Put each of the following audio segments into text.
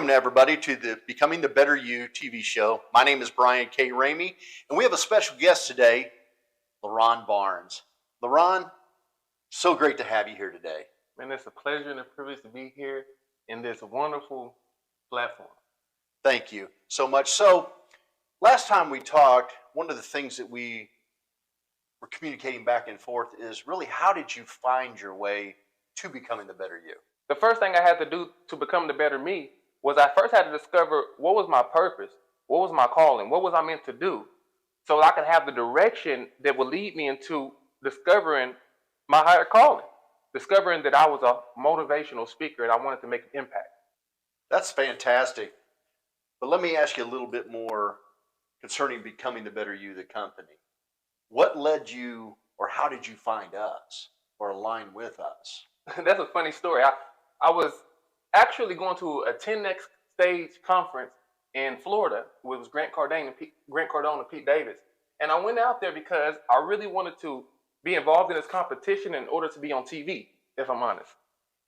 Welcome to everybody to the Becoming the Better You TV show. My name is Brian K. Ramey, and we have a special guest today, LaRon Barnes. LaRon, so great to have you here today. Man, it's a pleasure and a privilege to be here in this wonderful platform. Thank you so much. So, last time we talked, one of the things that we were communicating back and forth is really how did you find your way to becoming the better you? The first thing I had to do to become the better me was I first had to discover what was my purpose, what was my calling, what was I meant to do, so I could have the direction that would lead me into discovering my higher calling, discovering that I was a motivational speaker and I wanted to make an impact. That's fantastic. But let me ask you a little bit more concerning Becoming the Better You, the company. What led you, or how did you find us or align with us? That's a funny story. I was actually going to a TenX Conference in Florida with Grant Cardone and Pete Davis. And I went out there because I really wanted to be involved in this competition in order to be on TV, if I'm honest.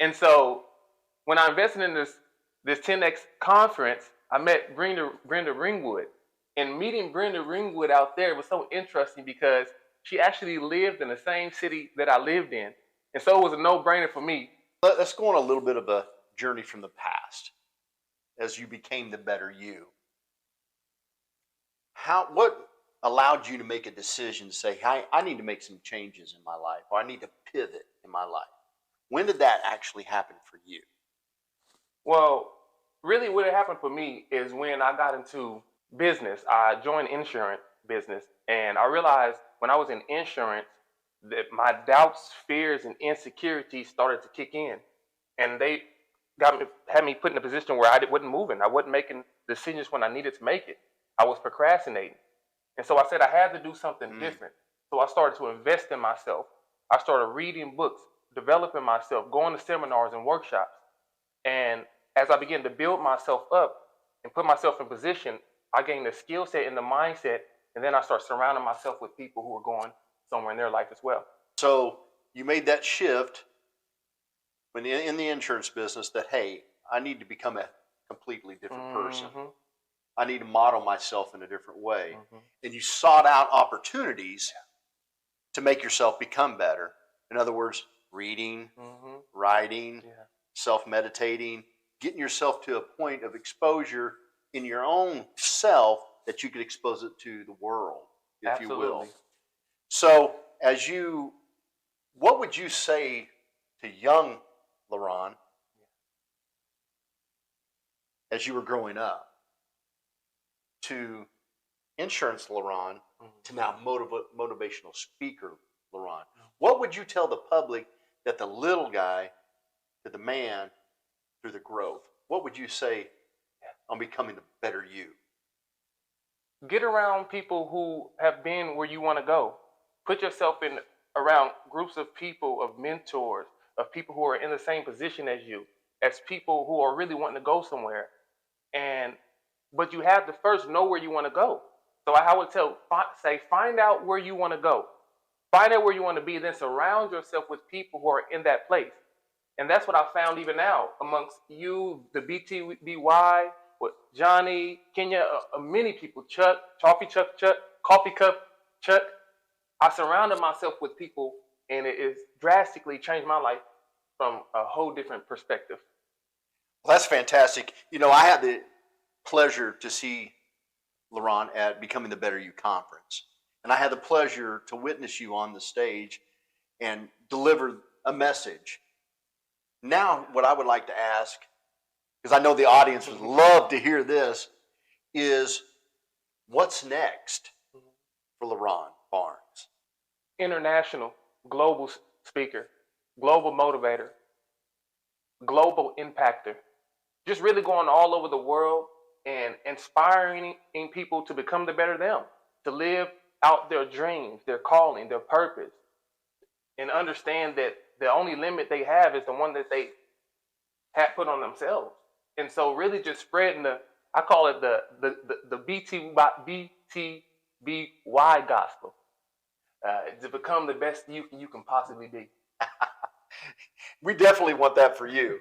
And so when I invested in this TenX Conference, I met Brenda Ring Wood. And meeting Brenda Ring Wood out there was so interesting because she actually lived in the same city that I lived in. And so it was a no-brainer for me. Let's go on a little bit of a journey from the past as you became the better you. What allowed you to make a decision to say, hey, I need to make some changes in my life, or I need to pivot in my life? When did that actually happen for you? Well, really what happened for me is when I got into business. I joined insurance business, and I realized when I was in insurance that my doubts, fears, and insecurities started to kick in, and they had me put in a position where I wasn't moving. I wasn't making decisions when I needed to make it. I was procrastinating, and so I said I had to do something different. So I started to invest in myself. I started reading books, developing myself, going to seminars and workshops, and as I began to build myself up and put myself in position, I gained the skill set and the mindset, and then I started surrounding myself with people who were going somewhere in their life as well. So you made that shift when in the insurance business that, hey, I need to become a completely different person. I need to model myself in a different way. And you sought out opportunities to make yourself become better. In other words, reading, writing, self-meditating, getting yourself to a point of exposure in your own self that you could expose it to the world, if you will. So what would you say to young LaRon as you were growing up, to insurance LaRon, to now motivational speaker LaRon? What would you tell the public that the little guy to the man through the growth? What would you say on becoming the better you? Get around people who have been where you want to go. Put yourself around groups of people, of mentors, of people who are in the same position as you, as people who are really wanting to go somewhere. But you have to first know where you want to go. So I would find out where you want to go. Find out where you want to be, then surround yourself with people who are in that place. And that's what I found even now amongst you, the BTBY, with Johnny, Kenya, many people, Chuck, Coffee Cup Chuck. I surrounded myself with people, and it has drastically changed my life from a whole different perspective. Well, that's fantastic. You know, I had the pleasure to see LaRon at Becoming the Better You conference. And I had the pleasure to witness you on the stage and deliver a message. Now, what I would like to ask, because I know the audience would love to hear this, is what's next for LaRon Barnes? International, global speaker, global motivator, global impactor. Just really going all over the world and inspiring people to become the better them, to live out their dreams, their calling, their purpose, and understand that the only limit they have is the one that they have put on themselves. And so really just spreading I call it the BTBY gospel, to become the best you can possibly be. We definitely want that for you.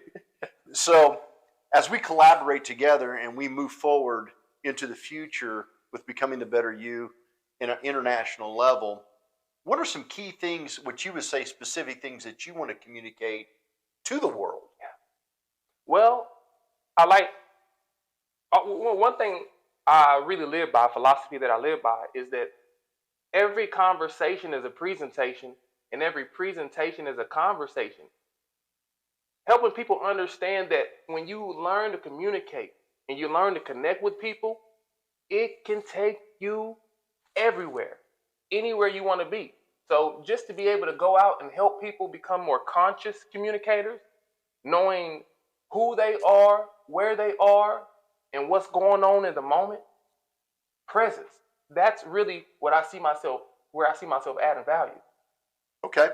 So as we collaborate together and we move forward into the future with becoming the better you in an international level, what are some key things, what you would say, specific things that you want to communicate to the world? Well, I like one thing I really live by, philosophy that I live by, is that every conversation is a presentation, and every presentation is a conversation. Helping people understand that when you learn to communicate and you learn to connect with people, it can take you everywhere, anywhere you want to be. So just to be able to go out and help people become more conscious communicators, knowing who they are, where they are, and what's going on in the moment, presence. That's really what I see myself, where I see myself adding value. Okay.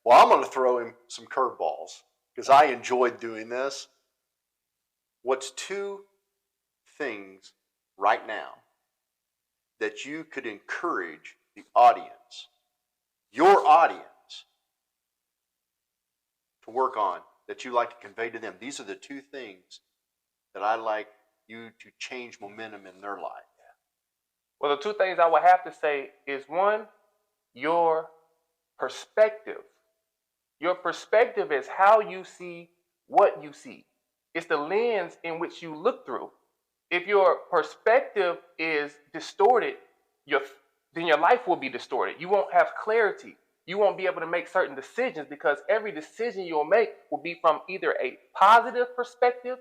Well, I'm going to throw in some curveballs because I enjoyed doing this. What's two things right now that you could encourage the audience, your audience, to work on, that you like to convey to them? These are the two things that I like you to change momentum in their life. Well, the two things I would have to say is, one, your perspective. Your perspective is how you see what you see. It's the lens in which you look through. If your perspective is distorted, then your life will be distorted. You won't have clarity. You won't be able to make certain decisions, because every decision you'll make will be from either a positive perspective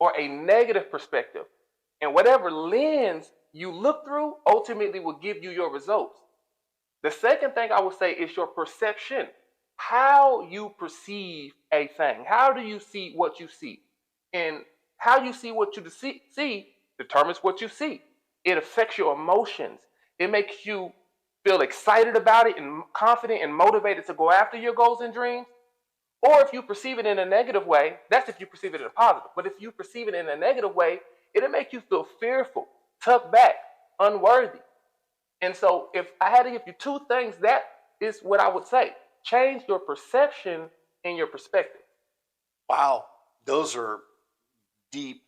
or a negative perspective. And whatever lens you look through ultimately will give you your results. The second thing I would say is your perception. How you perceive a thing. How do you see what you see? And how you see what you see determines what you see. It affects your emotions. It makes you feel excited about it and confident and motivated to go after your goals and dreams. Or if you perceive it in a negative way, that's if you perceive it in a positive. But if you perceive it in a negative way, it'll make you feel fearful, tucked back, unworthy. And so if I had to give you two things, that is what I would say. Change your perception and your perspective. Wow, those are deep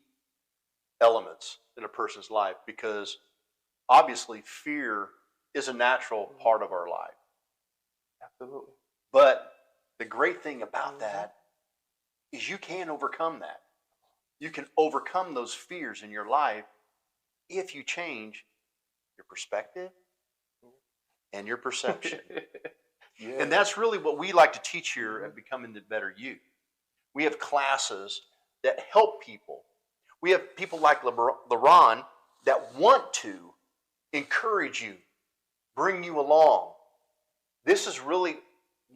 elements in a person's life, because obviously fear is a natural part of our life. Absolutely. But the great thing about that is you can overcome that. You can overcome those fears in your life if you change your perspective and your perception. Yeah. And that's really what we like to teach here at Becoming the Better You. We have classes that help people. We have people like LeBron that want to encourage you, bring you along. This is really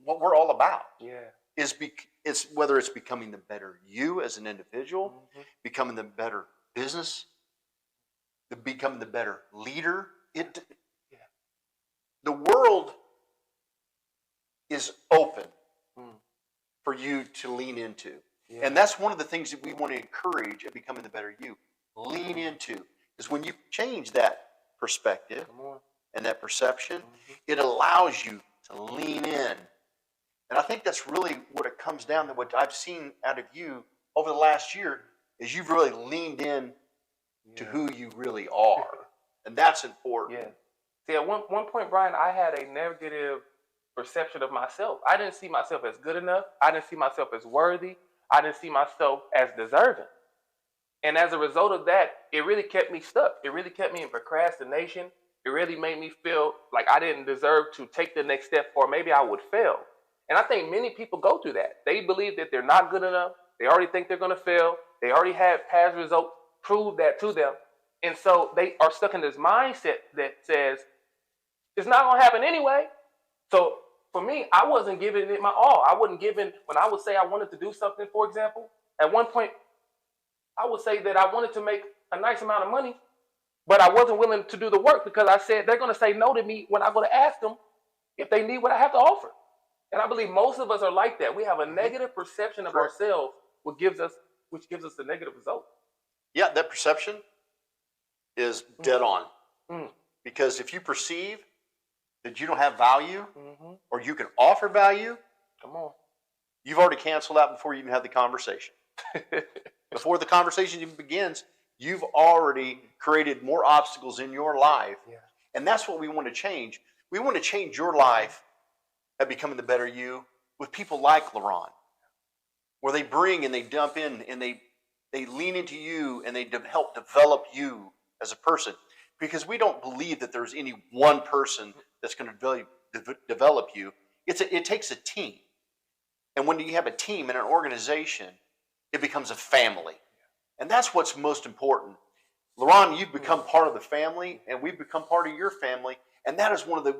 what we're all about. Yeah. It's whether it's becoming the better you as an individual, becoming the better business, becoming the better leader. The world is open for you to lean into. Yeah. And that's one of the things that we want to encourage at Becoming the Better You. Lean into. Because when you change that perspective and that perception, it allows you to lean in. And I think that's really what it comes down to. What I've seen out of you over the last year is you've really leaned in to who you really are. And that's important. Yeah. See, at one point, Brian, I had a negative perception of myself. I didn't see myself as good enough. I didn't see myself as worthy. I didn't see myself as deserving. And as a result of that, it really kept me stuck. It really kept me in procrastination. It really made me feel like I didn't deserve to take the next step, or maybe I would fail. And I think many people go through that. They believe that they're not good enough. They already think they're going to fail. They already have past results prove that to them. And so they are stuck in this mindset that says, it's not going to happen anyway. So for me, I wasn't giving it my all. I wasn't giving, when I would say I wanted to do something, for example, at one point, I would say that I wanted to make a nice amount of money, but I wasn't willing to do the work, because I said they're going to say no to me when I go to ask them if they need what I have to offer. And I believe most of us are like that. We have a negative perception of ourselves, which gives us the negative result. Yeah, that perception is dead on. Because if you perceive that you don't have value, or you can offer value, come on, you've already canceled out before you even had the conversation. Before the conversation even begins, you've already created more obstacles in your life. Yeah. And that's what we want to change. We want to change your life at becoming the better you with people like LaRon, where they bring and they dump in and they lean into you and they help develop you as a person. Because we don't believe that there's any one person that's going to develop you. It takes a team. And when you have a team and an organization, it becomes a family. And that's what's most important. LaRon, you've become part of the family, and we've become part of your family. And that is one of the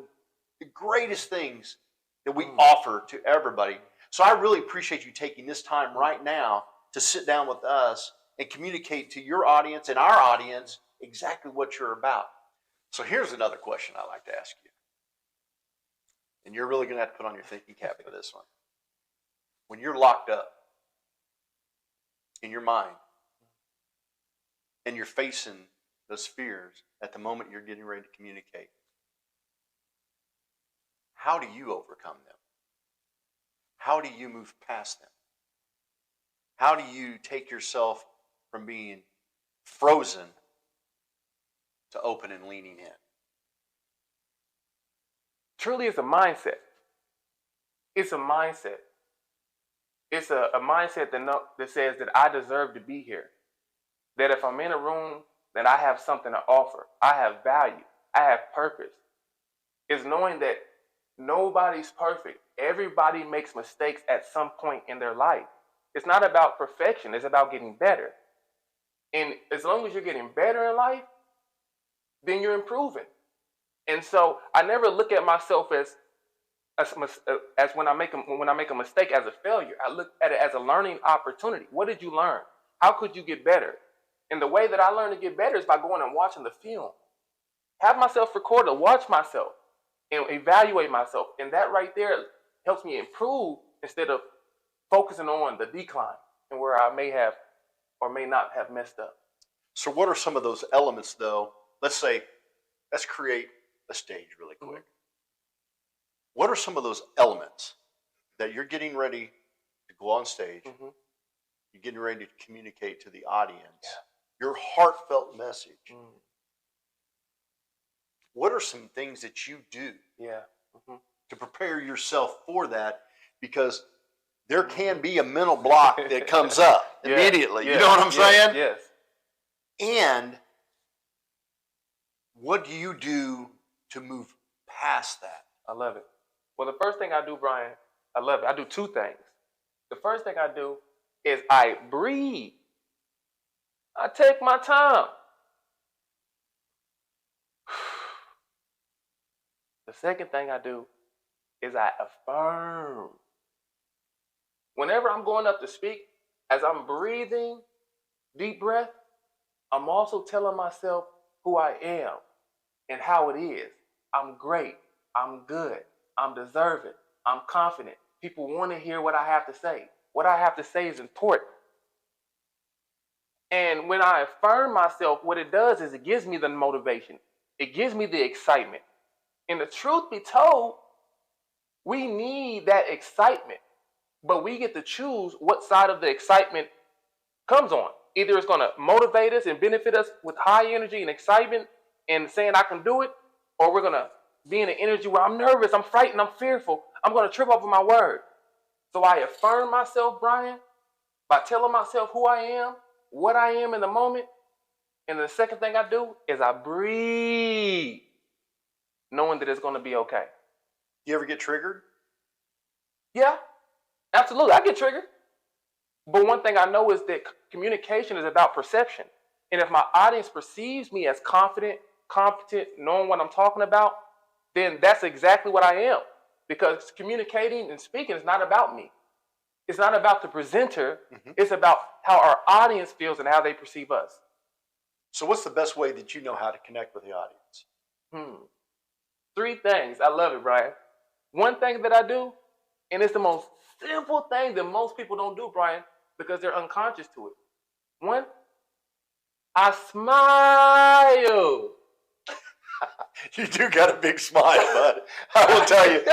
greatest things that we offer to everybody. So I really appreciate you taking this time right now to sit down with us and communicate to your audience and our audience exactly what you're about. So here's another question I like to ask you. And you're really going to have to put on your thinking cap for this one. When you're locked up in your mind and you're facing those fears at the moment you're getting ready to communicate, how do you overcome them? How do you move past them? How do you take yourself from being frozen to open and leaning in? Truly, it's a mindset. It's a mindset. It's a mindset that says that I deserve to be here. That if I'm in a room, then I have something to offer. I have value. I have purpose. It's knowing that nobody's perfect. Everybody makes mistakes at some point in their life. It's not about perfection. It's about getting better. And as long as you're getting better in life, then you're improving. And so I never look at myself as when I make a mistake as a failure. I look at it as a learning opportunity. What did you learn? How could you get better? And the way that I learn to get better is by going and watching the film. Have myself recorded, watch myself, and evaluate myself. And that right there helps me improve instead of focusing on the decline and where I may have or may not have messed up. So what are some of those elements, though? Let's create a stage really quick. What are some of those elements that you're getting ready to go on stage, you're getting ready to communicate to the audience, your heartfelt message? What are some things that you do to prepare yourself for that? Because there can be a mental block that comes up immediately. You know what I'm saying? Yes. And what do you do to move past that? I love it. Well, the first thing I do, Brian, I love it. I do two things. The first thing I do is I breathe. I take my time. The second thing I do is I affirm. Whenever I'm going up to speak, as I'm breathing, deep breath, I'm also telling myself who I am and how it is. I'm great. I'm good. I'm deserving. I'm confident. People want to hear what I have to say. What I have to say is important. And when I affirm myself, what it does is it gives me the motivation. It gives me the excitement. And the truth be told, we need that excitement. But we get to choose what side of the excitement comes on. Either it's going to motivate us and benefit us with high energy and excitement and saying I can do it, or we're going to be in an energy where I'm nervous, I'm frightened, I'm fearful, I'm going to trip over my word. So I affirm myself, Brian, by telling myself who I am, what I am in the moment. And the second thing I do is I breathe, knowing that it's going to be okay. You ever get triggered? Yeah, absolutely. I get triggered. But one thing I know is that communication is about perception. And if my audience perceives me as confident, competent, knowing what I'm talking about, then that's exactly what I am. Because communicating and speaking is not about me. It's not about the presenter. It's about how our audience feels and how they perceive us. So what's the best way that you know how to connect with the audience? 3 things. I love it, Brian. One thing that I do, and it's the most simple thing that most people don't do, Brian, because they're unconscious to it. 1, I smile. You do got a big smile, bud. I will tell you,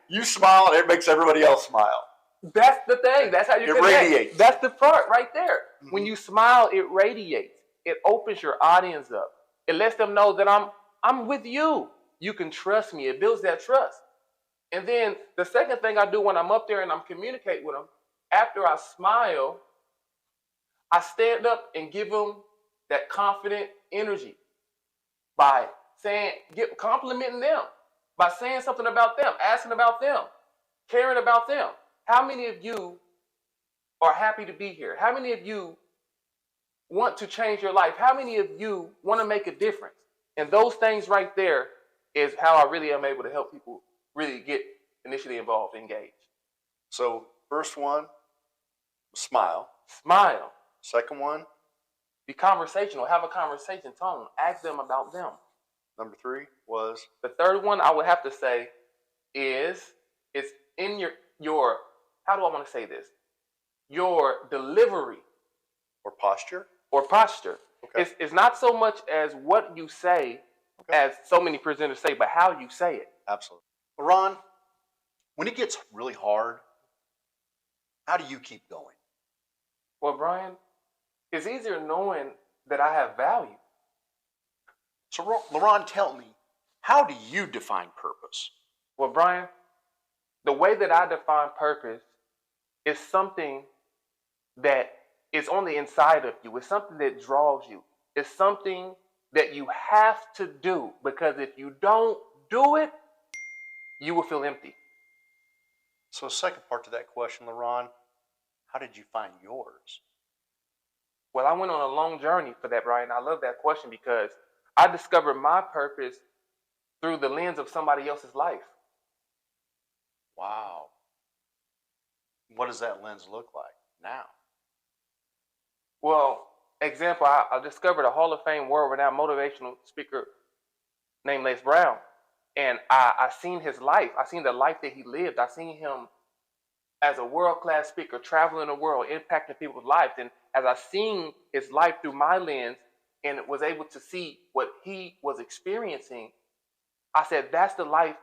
you smile and it makes everybody else smile. That's the thing. That's how you It connect. radiates. That's the part right there. Mm-hmm. When you smile, it radiates. It opens your audience up. It lets them know that I'm with you. You can trust me. It builds that trust. And then the second thing I do when I'm up there and I'm communicating with them, after I smile, I stand up and give them that confident energy by complimenting them, by saying something about them, asking about them, caring about them. How many of you are happy to be here? How many of you want to change your life? How many of you want to make a difference? And those things right there is how I really am able to help people really get initially involved, engaged. So first one, smile. Smile. Second one, be conversational. Have a conversation tone. Ask them about them. Number 3 was? The third one I would have to say is it's in your how do I want to say this? Your delivery. Or posture? Or posture. Okay. It's not so much as what you say, as so many presenters say, but how you say it. Absolutely. Ron, when it gets really hard, how do you keep going? Well, Brian, it's easier knowing that I have value. So, LaRon, tell me, how do you define purpose? Well, Brian, the way that I define purpose is something that is on the inside of you. It's something that draws you. It's something that you have to do, because if you don't do it, you will feel empty. So, second part to that question, LaRon, how did you find yours? Well, I went on a long journey for that, Brian. I love that question because I discovered my purpose through the lens of somebody else's life. Wow. What does that lens look like now? Well, example, I discovered a Hall of Fame world-renowned motivational speaker named Les Brown. And I seen his life. I seen the life that he lived. I seen him as a world-class speaker, traveling the world, impacting people's lives. And as I seen his life through my lens and was able to see what he was experiencing, I said, that's the life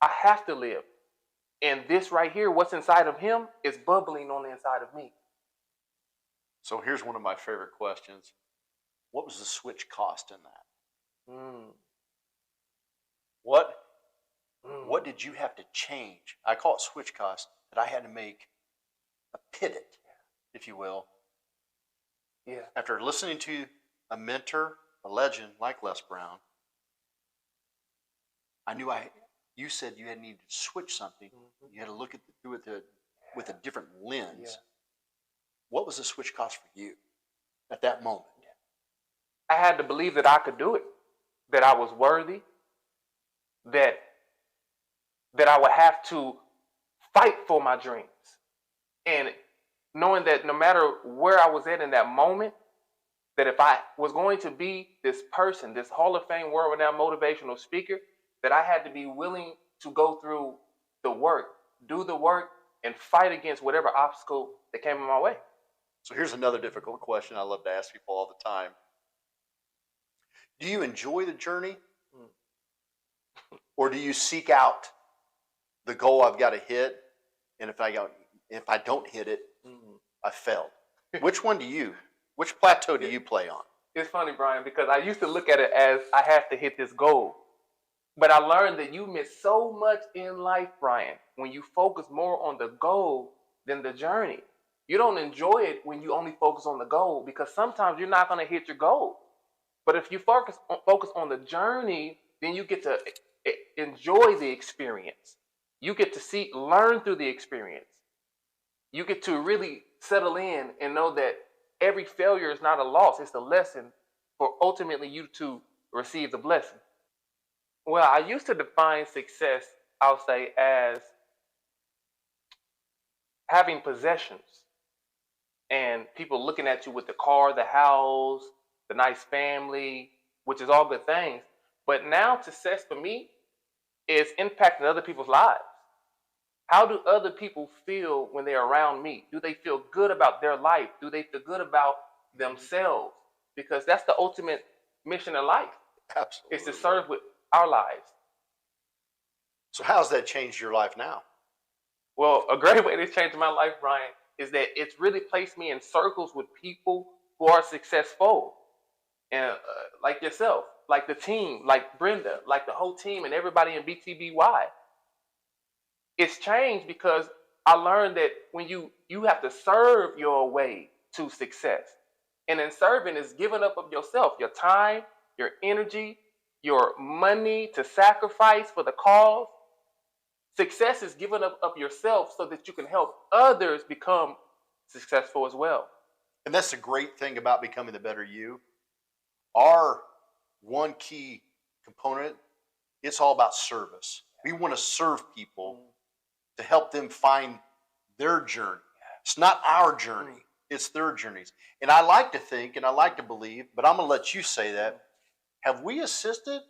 I have to live. And this right here, what's inside of him, is bubbling on the inside of me. So here's one of my favorite questions. What was the switch cost in that? What did you have to change? I call it switch cost, that I had to make a pivot, if you will. Yeah. After listening to a mentor, a legend like Les Brown, I knew you said you had needed to switch something. You had to look at with a different lens. Yeah. What was the switch cost for you at that moment? I had to believe that I could do it, that I was worthy, that I would have to fight for my dreams. And knowing that no matter where I was at in that moment, that if I was going to be this person, this Hall of Fame world-renowned motivational speaker, that I had to be willing to go through the work, do the work, and fight against whatever obstacle that came in my way. So here's another difficult question I love to ask people all the time. Do you enjoy the journey? Or do you seek out the goal I've got to hit, and if I don't hit it, I failed? Which plateau do you play on? It's funny, Brian, because I used to look at it as I have to hit this goal. But I learned that you miss so much in life, Brian, when you focus more on the goal than the journey. You don't enjoy it when you only focus on the goal, because sometimes you're not going to hit your goal. But if you focus on the journey, then you get to enjoy the experience. You get to learn through the experience. You get to really settle in and know that every failure is not a loss. It's a lesson for ultimately you to receive the blessing. Well, I used to define success, I'll say, as having possessions and people looking at you with the car, the house, the nice family, which is all good things. But now success for me is impacting other people's lives. How do other people feel when they're around me? Do they feel good about their life? Do they feel good about themselves? Because that's the ultimate mission in life. Absolutely. It's to serve with our lives. So how's that changed your life now? Well, a great way to change my life, Brian, is that it's really placed me in circles with people who are successful, and like yourself, like the team, like Brenda, like the whole team, and everybody in BTBY. It's changed because I learned that when you have to serve your way to success, and in serving is giving up of yourself, your time, your energy, your money to sacrifice for the cause. Success is giving up of yourself so that you can help others become successful as well. And that's the great thing about becoming the better you. Our one key component, it's all about service. We want to serve people to help them find their journey. It's not our journey, it's their journeys. And I like to think and I like to believe, but I'm going to let you say that. Have we assisted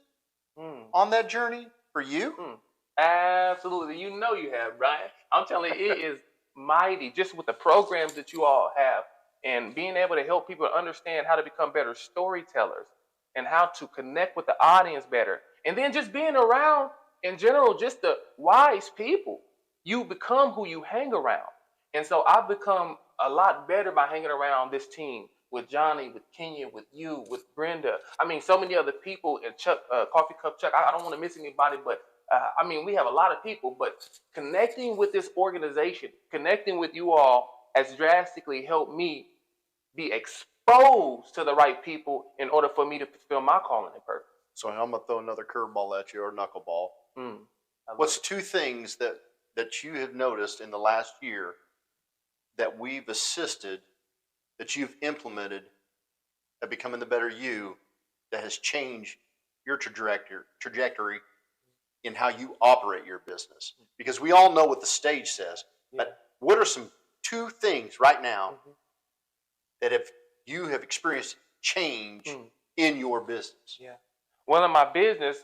on that journey for you? Absolutely. You know you have, Brian. I'm telling you, it is mighty just with the programs that you all have and being able to help people understand how to become better storytellers and how to connect with the audience better. And then just being around, in general, just the wise people. You become who you hang around. And so I've become a lot better by hanging around this team with Johnny, with Kenya, with you, with Brenda. I mean, so many other people, and Chuck, Coffee Cup Chuck. I don't want to miss anybody, but I mean, we have a lot of people, but connecting with this organization, connecting with you all has drastically helped me be exposed to the right people in order for me to fulfill my calling and purpose. So I'm going to throw another curveball at you, or knuckleball. What's two things that you have noticed in the last year that we've assisted, that you've implemented, at becoming the better you, that has changed your trajectory in how you operate your business? Because we all know what the stage says, but what are some two things right now that you have experienced change in your business? Well, in my business,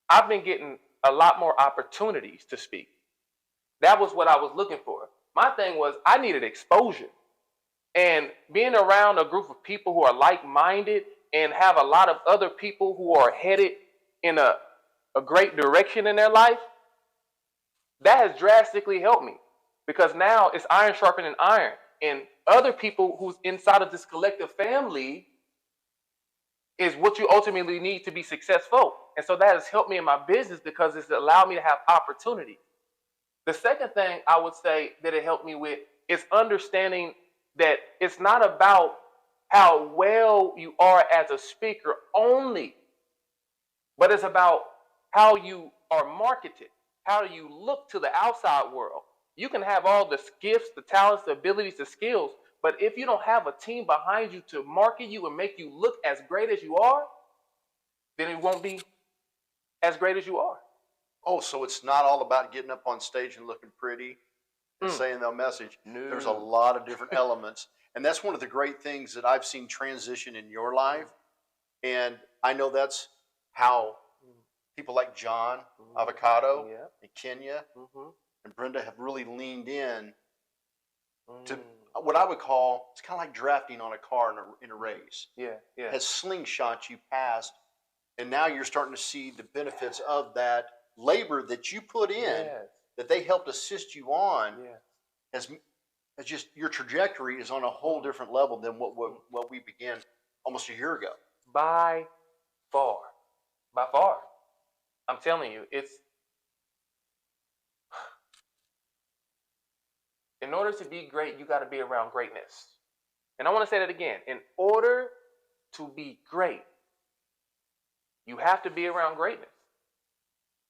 I've been getting a lot more opportunities to speak. That was what I was looking for. My thing was I needed exposure. And being around a group of people who are like-minded and have a lot of other people who are headed in a great direction in their life, that has drastically helped me. Because now it's iron sharpening iron. And other people who's inside of this collective family is what you ultimately need to be successful. And so that has helped me in my business because it's allowed me to have opportunity. The second thing I would say that it helped me with is understanding that it's not about how well you are as a speaker only, but it's about how you are marketed, how you look to the outside world. You can have all the gifts, the talents, the abilities, the skills, but if you don't have a team behind you to market you and make you look as great as you are, then it won't be as great as you are. Oh, so it's not all about getting up on stage and looking pretty and saying the message. No. There's a lot of different elements. And that's one of the great things that I've seen transition in your life. And I know that's how people like John Avocado and Kenya and Brenda have really leaned in to what I would call, it's kind of like drafting on a car in a race. Has slingshot you past, and now you're starting to see the benefits of that labor that you put in, that they helped assist you on, as just your trajectory is on a whole different level than what we began almost a year ago. By far. I'm telling you, it's in order to be great, you got to be around greatness. And I want to say that again. In order to be great, you have to be around greatness.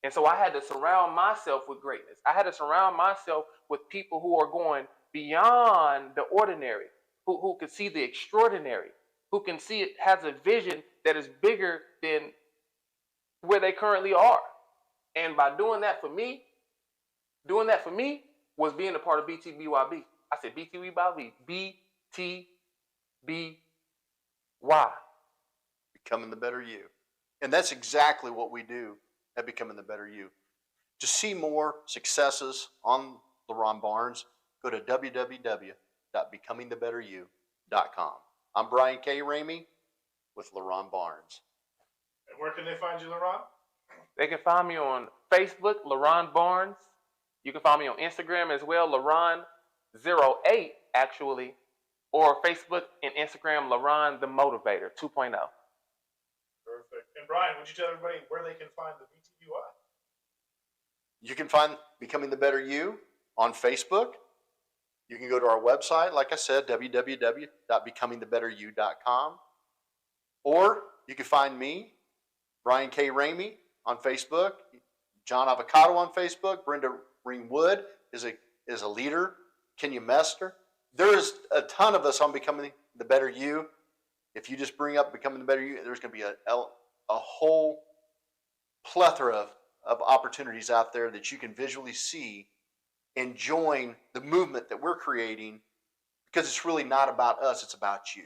And so I had to surround myself with greatness. I had to surround myself with people who are going beyond the ordinary, who can see the extraordinary, who can see it, has a vision that is bigger than where they currently are. And by doing that for me was being a part of BTBYB. I said BTBYB, BTBY. Becoming the better you. And that's exactly what we do at Becoming the Better You. To see more successes on LaRon Barnes, go to www.becomingthebetteryou.com. I'm Brian K. Ramey with LaRon Barnes. And where can they find you, LaRon? They can find me on Facebook, LaRon Barnes. You can find me on Instagram as well, LaRon08 actually, or Facebook and Instagram, LaRon the Motivator 2.0. Perfect. And Brian, would you tell everybody where they can find the BTBY? You can find Becoming the Better You on Facebook. You can go to our website, like I said, www.becomingthebetteryou.com. Or you can find me, Brian K. Ramey, on Facebook, John Avocado on Facebook, Brenda Ring Wood is a leader, Kenya Mester. There's a ton of us on Becoming the Better You. If you just bring up Becoming the Better You, there's going to be a whole plethora of opportunities out there that you can visually see and join the movement that we're creating, because it's really not about us, it's about you.